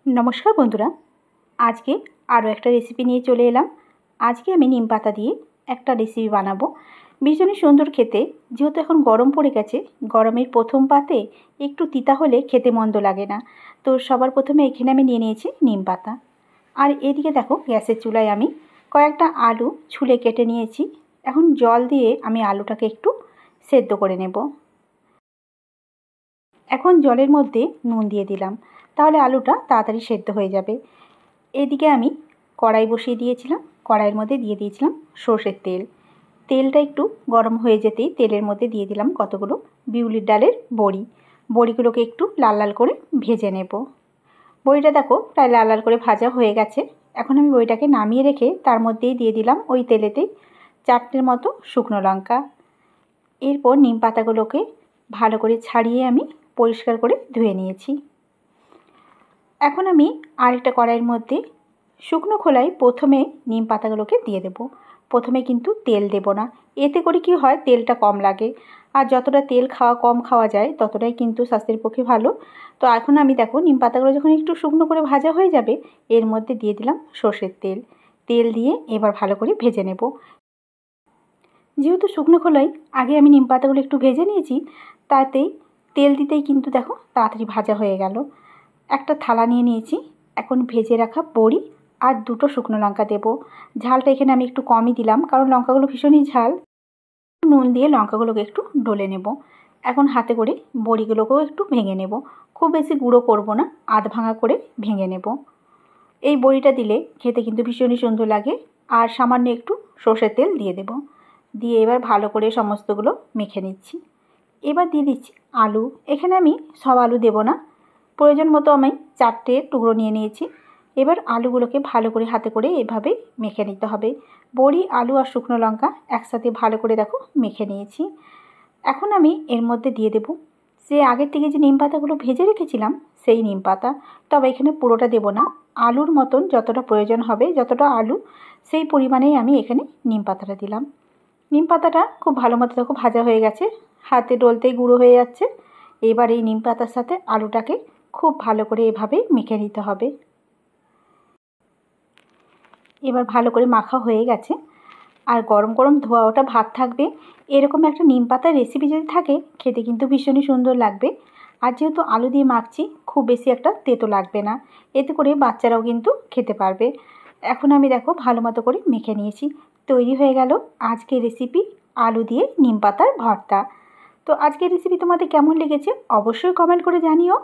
नमस्कार बंधुरा आज के आरो एक रेसिपि निये चले एलाम। आज के आमी नीम पाता दिए एक रेसिपि बानाबो। भीषण सुंदर खेते, जेहेतु एखन गरम पड़े गेछे, गरमेर प्रथम पाते एकटू तीता होले खेते मंद लागे ना। तो सबार प्रथमे एखाने आमी निये नियेछि नीम पाता और एदिके देखो ग्यासेर चूलाय आमी कयेकटा आलू छुले केटे नियेछि। एखन जल दिए आमी आलूटाके एकटू सेদ্ধ करे नेब। एखन जलेर मध्य नुन दिए दिलाम, ताहले आलूटा ताड़ाताड़ी सेদ্ধ हो जाबे। एदिके आमी कड़ाई बसिए दिएछिलाम, कड़ाइर मध्य दिए दिएछिलाम सर्षेर तेल। तेलटा एकटू गरम हो जेतेई तेलेर मध्य दिए दिलाम कतगुलो बिउलिर डालेर बड़ी। बड़ीगुलोके एकटू लाल लाल करे भेजे नेब। बड़ीटा देखो प्राय लाल लाल करे भाजा हो गेछे। एखन आमी बड़ीटाके नामिये रेखे तार मध्येई दिए दिलाम ओई तेलेतेई 4टेर मतो शुकनो लंका। एरपर नीम पातागुलोके भालो करे छाड़िये आमी परिष्कार करे धुए निয়েছি। এখন আমি আরেকটা কড়াইয়ের মধ্যে শুকনো খোলায় প্রথমে নিম পাতাগুলোকে দিয়ে দেব। প্রথমে কিন্তু তেল দেব না, এতে করে কি হয় তেলটা কম লাগে। আর যতটা তেল কম খাওয়া যায় ততটাই কিন্তু স্বাস্থ্যের পক্ষে ভালো। তো এখন আমি দেখো নিম পাতাগুলো যখন একটু শুকনো করে ভাজা হয়ে যাবে এর মধ্যে দিয়ে দিলাম সরষের তেল। তেল দিয়ে এবার ভালো করে ভেজে নেব। যেহেতু শুকনো খোলায় আগে আমি নিম পাতাগুলো একটু ভেজে নিয়েছি, তাতেই তেল দিতেই কিন্তু দেখো তাড়াতাড়ি ভাজা হয়ে গেল। একটা থালা নিয়ে নিয়েছি, এখন ভেজে রাখা বড়ি আর দুটো শুকনো লঙ্কা দেব। ঝালটা এখানে আমি একটু কমই দিলাম কারণ লঙ্কাগুলো ভীষণই ঝাল। নুন দিয়ে লঙ্কাগুলোকে একটু ডলে নেব। এখন হাতে করে বড়িগুলোকেও একটু ভেঙে নেব। খুব বেশি গুঁড়ো করব না, আধ ভাঙা করে ভেঙে নেব। এই বড়িটা দিলে খেতে কিন্তু ভীষণই সুন্দর লাগে। আর সামান্য একটু সরষের তেল দিয়ে দেব। দিয়ে এবার ভালো করে সমস্তগুলো মেখে নিচ্ছি। এবার দিয়ে দিচ্ছি আলু। এখানে আমি সব আলু দেব না, প্রয়োজন মতো আমি 4টে টুকরো নিয়ে নিয়েছি। এবার আলুগুলোকে ভালো করে হাতে করে এভাবে মেখে নিতে হবে। বড়ি, আলু আর শুকনো লঙ্কা একসাথে ভালো করে দেখো মেখে নিয়েছি। এখন আমি এর মধ্যে দিয়ে দেব যে আগের থেকে যে নিম পাতাগুলো ভেজে রেখেছিলাম সেই নিম পাতা। তবে এখানে পুরোটা দেব না, আলুর মতন যতটা প্রয়োজন হবে, যতটা আলু সেই পরিমাণেই আমি এখানে নিম পাতাটা দিলাম। নিম পাতাটা খুব ভালো মতো দেখো ভাজা হয়ে গেছে, হাতে ডলতেই গুঁড়ো হয়ে যাচ্ছে। এবার এই নিম পাতার সাথে আলুটাকে খুব ভালো করে এভাবে মেখে নিতে হবে। এবার ভালো করে মাখা হয়ে গেছে আর গরম গরম ধোয়া ওটা ভাত থাকবে। এরকম একটা নিম পাতার রেসিপি যদি থাকে খেতে কিন্তু ভীষণই সুন্দর লাগবে। আর যেহেতু আলু দিয়ে মাখছি খুব বেশি একটা তেতো লাগবে না, এতে করে বাচ্চারাও কিন্তু খেতে পারবে। এখন আমি দেখো ভালো মতো করে মেখে নিয়েছি। তৈরি হয়ে গেল আজকের রেসিপি আলু দিয়ে নিম পাতার ভর্তা। তো আজকের রেসিপি তোমাদের কেমন লেগেছে অবশ্যই কমেন্ট করে জানিও।